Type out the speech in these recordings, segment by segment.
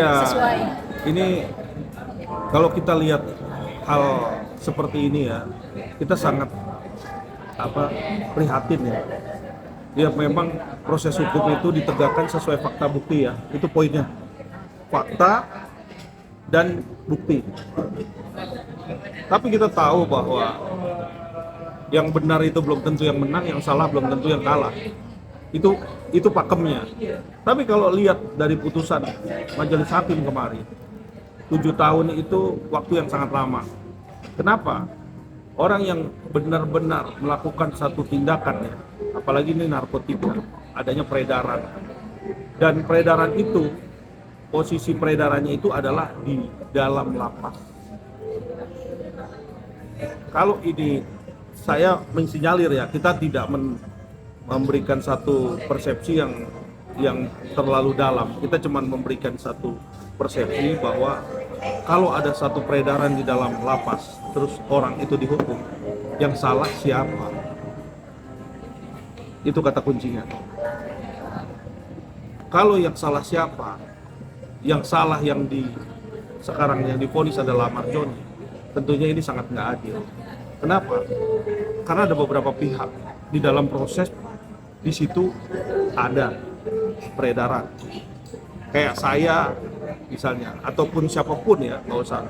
sesuai. Ini kalau kita lihat hal seperti ini ya, kita sangat prihatin ya. Ya memang proses hukum itu ditegakkan sesuai fakta bukti ya, itu poinnya. Fakta dan bukti. Tapi kita tahu bahwa yang benar itu belum tentu yang menang, yang salah belum tentu yang kalah. Itu pakemnya. Tapi kalau lihat dari putusan majelis hakim kemarin, 7 tahun itu waktu yang sangat lama. Kenapa? Orang yang benar-benar melakukan satu tindakan ya, apalagi ini narkotika, adanya peredaran. Dan peredaran itu, posisi peredarannya itu adalah di dalam lapas. Kalau ini saya mensinyalir ya, kita tidak memberikan satu persepsi yang terlalu dalam. Kita cuma memberikan satu persepsi bahwa kalau ada satu peredaran di dalam lapas, terus orang itu dihukum, yang salah siapa? Itu kata kuncinya. Kalau yang salah siapa? Yang salah sekarang yang divonis adalah Marjoni. Tentunya ini sangat nggak adil. Kenapa? Karena ada beberapa pihak di dalam proses di situ ada peredaran. Kayak saya misalnya, ataupun siapapun ya, nggak usah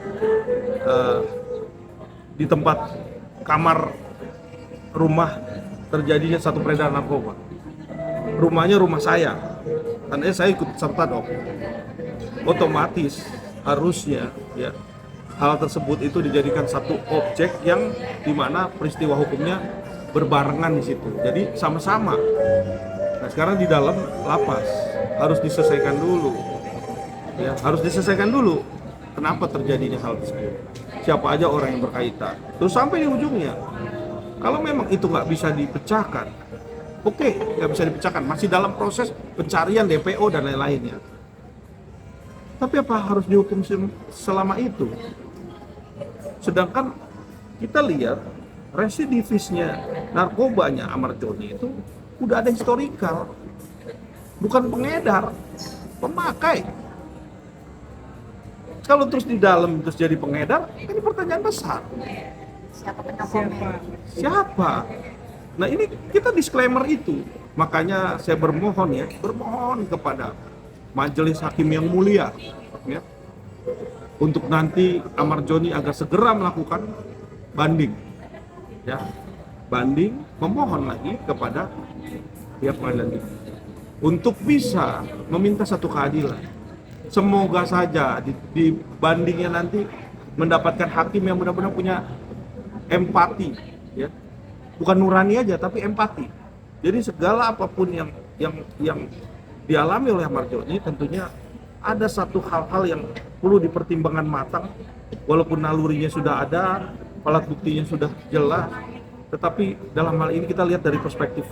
di tempat kamar rumah terjadinya satu peredaran narkoba. Rumahnya rumah saya, tandanya saya ikut serta dong. Otomatis harusnya ya hal tersebut itu dijadikan satu objek yang dimana peristiwa hukumnya berbarengan di situ. Jadi sama-sama. Nah sekarang di dalam lapas harus diselesaikan dulu. Ya, harus diselesaikan dulu. Kenapa terjadinya hal tersebut? Siapa aja orang yang berkaitan. Terus sampai di ujungnya, kalau memang itu nggak bisa dipecahkan, oke, nggak bisa dipecahkan. Masih dalam proses pencarian DPO dan lain-lainnya. Tapi apa harus dihukum selama itu? Sedangkan kita lihat residivisnya narkobanya Amarjoni itu udah ada historikal, bukan pengedar, pemakai. Kalau terus di dalam terus jadi pengedar, ini pertanyaan besar. Siapa penyokongnya? Siapa? Nah ini kita disclaimer itu, makanya saya bermohon kepada majelis hakim yang mulia, ya, untuk nanti Amarjoni agar segera melakukan banding, ya, banding, memohon lagi kepada pihak pengadilan tinggi untuk bisa meminta satu keadilan. Semoga saja di bandingnya nanti mendapatkan hakim yang benar-benar punya empati, ya, bukan nurani aja tapi empati. Jadi segala apapun yang dialami oleh Amarjoni tentunya ada satu hal-hal yang perlu dipertimbangkan matang, walaupun nalurinya sudah ada, alat buktinya sudah jelas, tetapi dalam hal ini kita lihat dari perspektif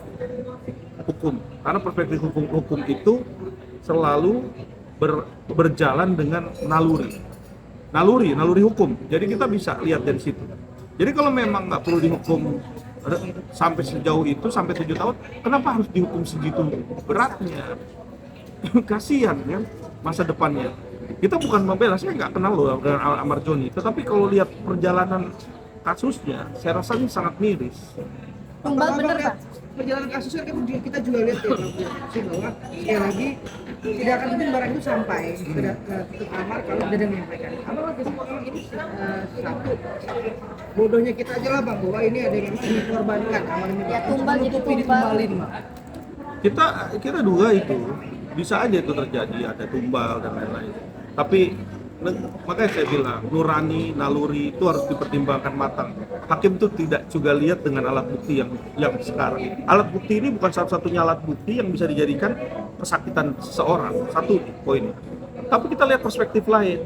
hukum, karena perspektif hukum itu selalu berjalan dengan naluri hukum. Jadi kita bisa lihat dari situ. Jadi kalau memang nggak perlu dihukum sampai sejauh itu, sampai 7 tahun, kenapa harus dihukum segitu beratnya? Kasihan kan masa depannya. Kita bukan membela, saya nggak kenal loh dengan Amarjoni, tetapi kalau lihat perjalanan kasusnya, saya rasa ini sangat miris. Tumbal bener Pak? Perjalanan kasusnya kan kita juga lihat ya bahwa sekali lagi tidak akan mungkin barang itu sampai ke tutup kamar kalau tidak menyampaikan. Apa kalau ini satu bodohnya kita aja lah bang, bahwa ini ada yang dikorbankan, amal ini Ya tumbal jadi tumbal. ditumbalin bang. Kita duga itu bisa aja itu terjadi, ada tumbal dan lain-lain. Tapi makanya saya bilang nurani, naluri itu harus dipertimbangkan matang. Hakim itu tidak juga lihat dengan alat bukti yang sekarang. Alat bukti ini bukan satu-satunya alat bukti yang bisa dijadikan kesakitan seseorang, satu poin. Tapi kita lihat perspektif lain,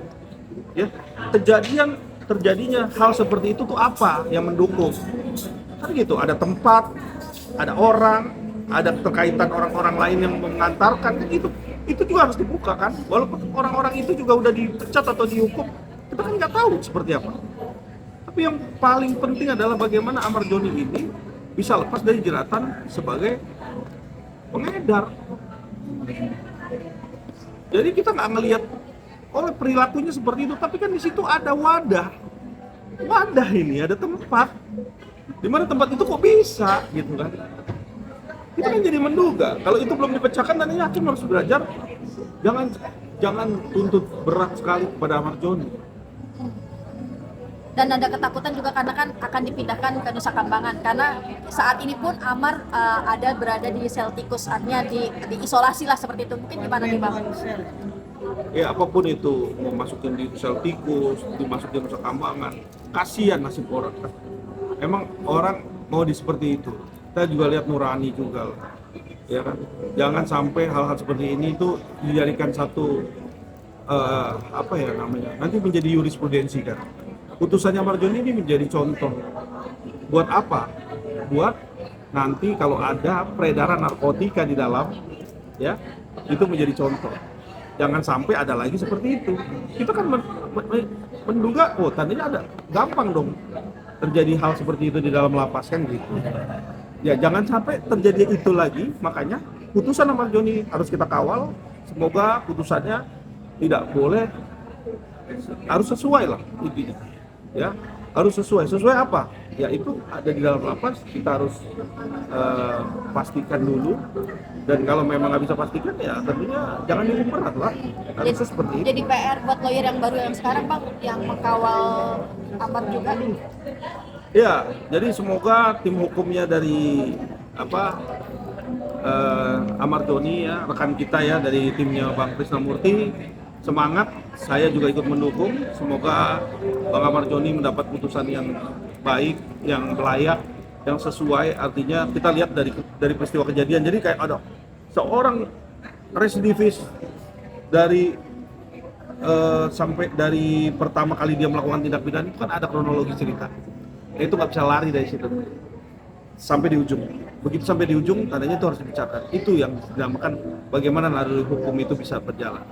ya, terjadinya hal seperti itu tuh apa yang mendukung? Kan gitu, ada tempat, ada orang, ada terkaitan orang-orang lain yang mengantarkan, kan itu juga harus dibuka kan, walaupun orang-orang itu juga udah dipecat atau dihukum, kita kan nggak tahu seperti apa. Tapi yang paling penting adalah bagaimana Amarjoni ini bisa lepas dari jeratan sebagai pengedar. Jadi kita nggak ngelihat oleh perilakunya seperti itu. Tapi kan di situ ada wadah ini, ada tempat. Di mana tempat itu kok bisa gitu kan? Kita kan jadi menduga. Kalau itu belum dipecahkan, nanti hakim harus belajar. Jangan tuntut berat sekali kepada Ahmad Joni. Dan ada ketakutan juga karena kan akan dipindahkan ke Nusa Kambangan, karena saat ini pun Amar ada berada di sel tikus, artinya diisolasi lah seperti itu. Mungkin gimana nih Bang? Ya apapun itu, mau masukin di sel tikus, dimasukin Nusa Kambangan, kasihan nasib orang. Emang orang mau di seperti itu. Kita juga lihat Nurani juga, ya kan. Jangan sampai hal-hal seperti ini itu dijadikan satu apa ya namanya, nanti menjadi jurisprudensi kan. Putusannya Ahmad Joni ini menjadi contoh. Buat apa? Buat nanti kalau ada peredaran narkotika di dalam, ya itu menjadi contoh. Jangan sampai ada lagi seperti itu. Kita kan menduga, oh tandanya ada, gampang dong terjadi hal seperti itu di dalam lapas kan gitu. Ya jangan sampai terjadi itu lagi. Makanya putusan Ahmad Joni harus kita kawal. Semoga putusannya tidak boleh, harus sesuai lah intinya. Ya harus sesuai apa ya, itu ada di dalam lapas, kita harus pastikan dulu, dan kalau memang nggak bisa pastikan ya tentunya jangan dihukum berat lah, harusnya seperti itu. Jadi PR buat lawyer yang baru yang sekarang Bang, yang mengkawal Amar juga nih. Ya, jadi semoga tim hukumnya dari Ahmad Joni ya, rekan kita ya dari timnya Bang Krisnamurti, semangat. Saya juga ikut mendukung. Semoga Bang Ahmad Joni mendapat putusan yang baik, yang layak, yang sesuai. Artinya kita lihat dari peristiwa kejadian. Jadi kayak ada seorang residivis dari sampai dari pertama kali dia melakukan tindak pidana itu kan ada kronologi cerita. Itu nggak bisa lari dari situ sampai di ujung. Begitu sampai di ujung, tandanya itu harus dibicarakan. Itu yang dinamakan bagaimana naluri hukum itu bisa berjalan.